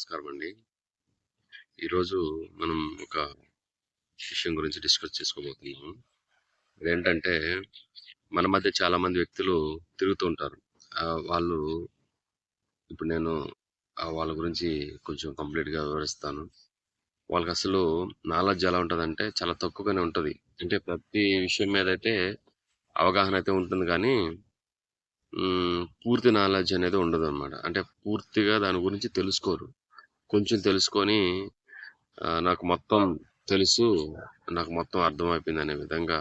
నమస్కారం అండి. ఈరోజు మనం ఒక విషయం గురించి డిస్కస్ చేసుకోబోతున్నాం. అదేంటంటే, మన మధ్య చాలా మంది వ్యక్తులు తిరుగుతూ ఉంటారు. వాళ్ళు ఇప్పుడు నేను వాళ్ళ గురించి కొంచెం కంప్లీట్‌గా వివరిస్తాను. వాళ్ళకసలు నాలెడ్జ్ ఎలా ఉంటదంటే, చాలా తక్కువగానే ఉంటది. అంటే ప్రతి విషయం మీదైతే అవగాహన అయితే ఉంటుంది గానీ, పూర్తి నాలెడ్జ్ అనేది ఉండదనమాట. అంటే పూర్తిగా దాని గురించి తెలుసుకోరు. కొంచెం తెలుసుకొని నాకు మొత్తం తెలుసు. నాకు మొత్తం అర్థమైపోయిందనే విధంగా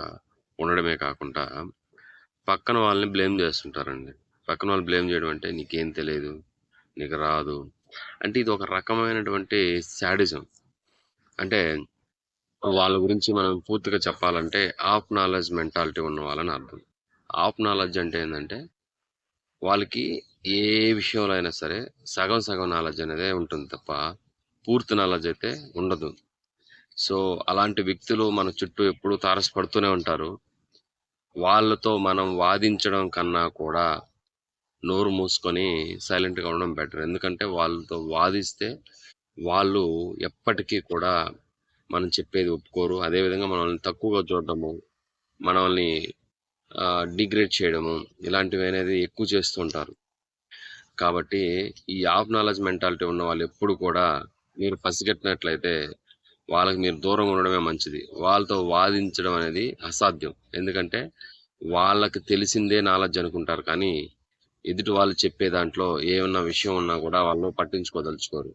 ఉండడమే కాకుండా, పక్కన వాళ్ళని బ్లేమ్ జేస్తుంటారండి. పక్కన వాళ్ళు బ్లేమ్ జేయడం అంటే, "నీకేం తెలీదు. నీకు రాదు." అంటే ఇది ఒక రకమైనటువంటి శాడిజం. అంటే వాళ్ళ గురించి మనం పూర్తిగా చెప్పాలంటే, హాఫ్ నాలెడ్జ్ మెంటాలిటీ ఉన్న వాళ్ళని అర్థం. హాఫ్ నాలెడ్జ్ అంటే ఏందంటే, వాళ్ళకి ఏ విషయంలో అయినా సరే సగం సగం నాలెడ్జ్ అనేదే ఉంటుంది తప్ప, పూర్తి నాలెడ్జ్ అయితే ఉండదు. సో, అలాంటి వ్యక్తులు మన చుట్టూ ఎప్పుడూ తారసపడుతూనే ఉంటారు. వాళ్ళతో మనం వాదించడం కన్నా కూడా నోరు మూసుకొని సైలెంట్‌గా ఉండడం బెటర్. ఎందుకంటే వాళ్ళతో వాదిస్తే వాళ్ళు ఎప్పటికీ కూడా మనం చెప్పేది ఒప్పుకోరు. అదేవిధంగా మనల్ని తక్కువగా చూడడము, మనల్ని డిగ్రేడ్ చేయడము ఇలాంటివనేది ఎక్కువ చేస్తూ ఉంటారు. కాబట్టి ఈ హాఫ్ నాలెడ్జ్ మెంటాలిటీ ఉన్న వాళ్ళెప్పుడు కూడా మీరు పసిగట్టినట్లయితే వాళ్ళకి మీరు దూరంగా ఉండడమే మంచిది. వాళ్ళతో వాదించడం అనేది అసాధ్యం. ఎందుకంటే వాళ్ళకి తెలిసిందే నాలెడ్జ్ అనుకుంటారు కానీ, ఎదుటి వాళ్ళు చెప్పే దాంట్లో ఏమన్నా విషయం ఉన్నా కూడా వాళ్ళు పట్టించుకోదలుచుకోరు.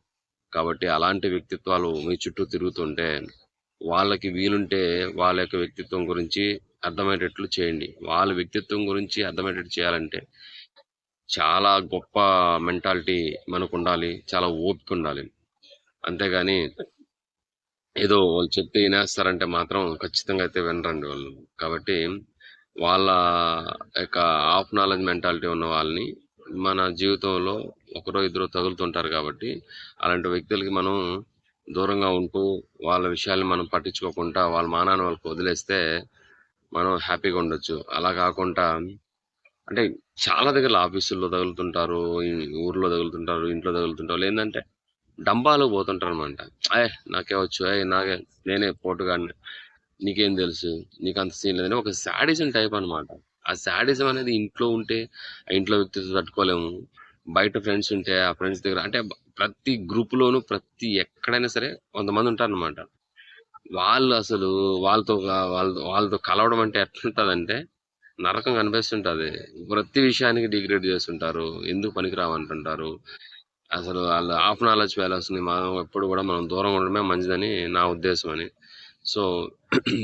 కాబట్టి అలాంటి వ్యక్తిత్వాలు మీ చుట్టూ తిరుగుతుంటే, వాళ్ళకి వీలుంటే వాళ్ళ యొక్క వ్యక్తిత్వం గురించి అర్థమయ్యేటట్లు చేయండి. వాళ్ళ వ్యక్తిత్వం గురించి అర్థమయ్యేటట్టు చేయాలంటే, చాలా గొప్ప మెంటాలిటీ మనకుండాలి. చాలా ఓపికుండాలి. అంతేగాని ఏదో వాళ్ళు చెప్తే ఇనేస్తారంటే మాత్రం ఖచ్చితంగా అయితే వినరండి వాళ్ళు. కాబట్టి వాళ్ళ యొక్క హాఫ్ నాలెడ్జ్ మెంటాలిటీ ఉన్న వాళ్ళని మన జీవితంలో ఒకరో ఇద్దరో తగులుతుంటారు కాబట్టి అలాంటి వ్యక్తులకి మనం దూరంగా ఉంటూ వాళ్ళ విషయాల్ని మనం పట్టించుకోకుండా వాళ్ళ మానాన్ని వాళ్ళకి వదిలేస్తే మనం హ్యాపీగా ఉండొచ్చు. అలా కాకుండా అంటే చాలా దగ్గరలో ఆఫీసుల్లో తగులుతుంటారు, ఈ ఊర్లో తగులుతుంటారు, ఇంట్లో తగులుతుంటారు. వాళ్ళేందంటే డంబాలకు పోతుంటారనమాట. నాకే వచ్చు, నేనే పోటుగాడిని, నీకేం తెలుసు, నీకంత సీన్ లేదని ఒక శాడిజం టైప్ అనమాట. ఆ శాడిజం అనేది ఇంట్లో ఉంటే ఆ ఇంట్లో వ్యక్తితో తట్టుకోలేము. బయట ఫ్రెండ్స్ ఉంటే ఆ ఫ్రెండ్స్ దగ్గర అంటే ప్రతి గ్రూప్‌లోనూ ప్రతి ఎక్కడైనా సరే కొంతమంది ఉంటారనమాట. వాళ్ళు అసలు వాళ్ళతో కలవడం అంటే ఎట్లుంటదంటే నరకం కనిపిస్తుంటది. ప్రతి విషయానికి డిగ్రేడ్ చేస్తుంటారు. ఎందుకు పనికిరావంటుంటారు. అసలు ఆళ్ళు హాఫ్ నాలెడ్జ్ ఫెలోస్‌ని మనం ఎప్పుడు గూడా మనం దూరంగా ఉండడమే మంచిదని నా ఉద్దేశం అని. సో,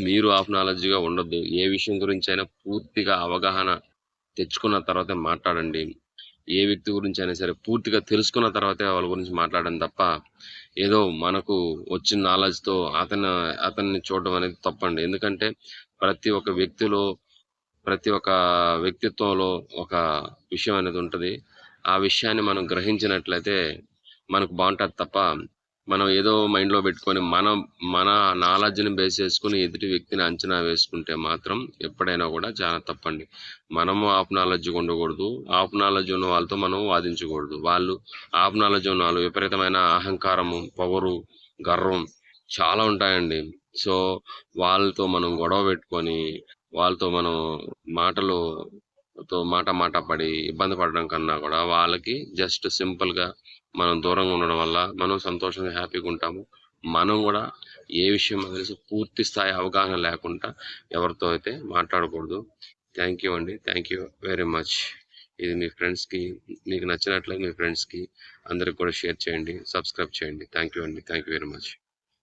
మీరు హాఫ్ నాలెడ్జ్‌గా ఉండొద్దు. ఏ విషయం గురించైనా పూర్తిగా అవగాహన తెచ్చుకున్న తర్వాతే మాట్లాడండి. ఏ వ్యక్తి గురించైనా సరే పూర్తిగా తెలుసుకున్న తర్వాతే వాళ్ళ గురించి మాట్లాడండి తప్ప, ఏదో మనకు వచ్చిన నాలెడ్జ్‌తో అతన్ని చూడడం అనేది తప్పండి. ఎందుకంటే ప్రతి ఒక్క వ్యక్తిలో ప్రతి ఒక్క వ్యక్తిత్వంలో ఒక విషయం అనేది ఉంటది. ఆ విషయాన్ని మనం గ్రహించినట్లయితే మనకు బావుంటది తప్ప, మనం ఏదో మైండ్‌లో పెట్టుకొని మన నాలెడ్జ్‌ని బేస్ చేసుకొని ఎదుటి వ్యక్తిని అంచనా వేసుకుంటే మాత్రం ఎప్పుడైనా కూడా చాలా తప్పండి. మనము హాఫ్ నాలెడ్జ్‌గా ఉండకూడదు. హాఫ్ నాలెడ్జ్ ఉన్న వాళ్ళతో మనం వాదించకూడదు. వాళ్ళు హాఫ్ నాలెడ్జ్ ఉన్న వాళ్ళు విపరీతమైన అహంకారము, పొగరు, గర్వం చాలా ఉంటాయండి. సో, వాళ్ళతో మనం గొడవ పెట్టుకొని వాళ్ళతో మనం మాటలు మాట మాట పడి ఇబ్బంది పడడం కన్నా కూడా వాళ్ళకి జస్ట్ సింపుల్‌గా మనం దూరంగా ఉండడం వల్ల మనం సంతోషంగా, హ్యాపీగా ఉంటాము. మనం కూడా ఏ విషయం అనేసి పూర్తి స్థాయి అవగాహన లేకుండా ఎవరితో అయితే మాట్లాడకూడదు. థ్యాంక్ యూ అండి. Thank you very much. ఇది మీ ఫ్రెండ్స్‌కి మీకు నచ్చినట్లయితే మీ ఫ్రెండ్స్‌కి అందరికి కూడా షేర్ చేయండి. సబ్స్క్రైబ్ చేయండి. థ్యాంక్ యూ అండి. Thank you very much.